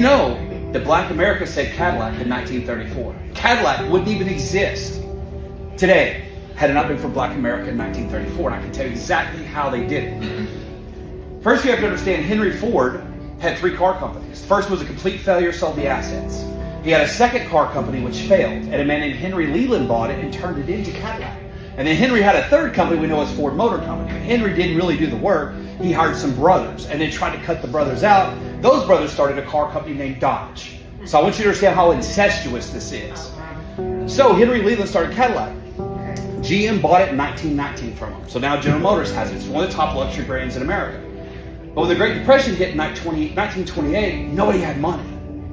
know that Black America saved Cadillac in 1934? Cadillac wouldn't even exist today had it not been for Black America in 1934, and I can tell you exactly how they did it. First, you have to understand Henry Ford had 3 car companies. First was a complete failure, sold the assets. He had a second car company which failed, and a man named Henry Leland bought it and turned it into Cadillac. And then Henry had a third company we know as Ford Motor Company. Henry didn't really do the work. He hired some brothers and then tried to cut the brothers out. Those brothers started a car company named Dodge. So I want you to understand how incestuous this is. So Henry Leland started Cadillac. GM bought it in 1919 from him. So now General Motors has it. It's one of the top luxury brands in America. But when the Great Depression hit in 1928, nobody had money,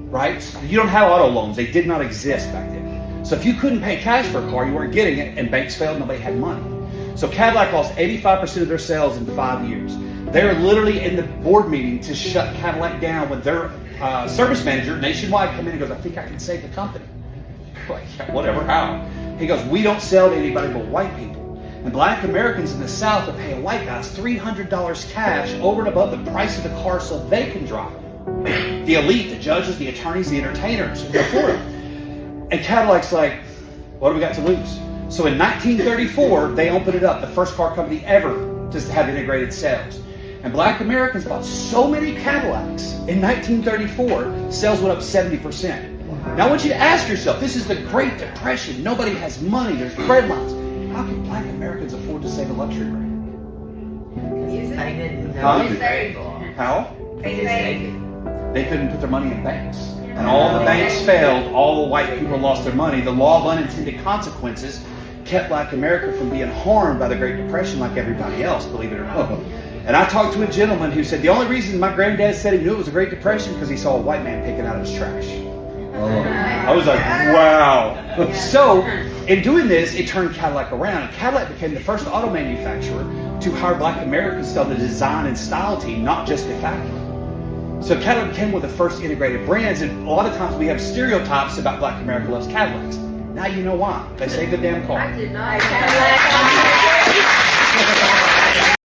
right? You don't have auto loans. They did not exist back then. So if you couldn't pay cash for a car, you weren't getting it, and banks failed, nobody had money. So Cadillac lost 85% of their sales in 5 years. They were literally in the board meeting to shut Cadillac down when their service manager nationwide came in and goes, I think I can save the company. Like, yeah, whatever, how? He goes, we don't sell to anybody but white people. And Black Americans in the South are paying white guys $300 cash over and above the price of the car so they can drive. The elite, the judges, the attorneys, the entertainers, the Florida. And Cadillac's like, what do we got to lose? So in 1934, they opened it up, the first car company ever to have integrated sales. And Black Americans bought so many Cadillacs in 1934, sales went up 70%. Now I want you to ask yourself, this is the Great Depression. Nobody has money, there's bread lines. How can Black Americans afford to save a luxury brand? I didn't know. How? They couldn't put their money in banks. And all the banks failed, all the white people lost their money. The law of unintended consequences kept Black America from being harmed by the Great Depression like everybody else, believe it or not. And I talked to a gentleman who said the only reason my granddad said he knew it was a Great Depression because he saw a white man picking out his trash. I was like, wow. So, in doing this, it turned Cadillac around. And Cadillac became the first auto manufacturer to hire Black Americans to the design and style team, not just the factory. So Cadillac became one of the first integrated brands, and a lot of times we have stereotypes about Black America loves Cadillacs. Now you know why. They save the damn car. I did not.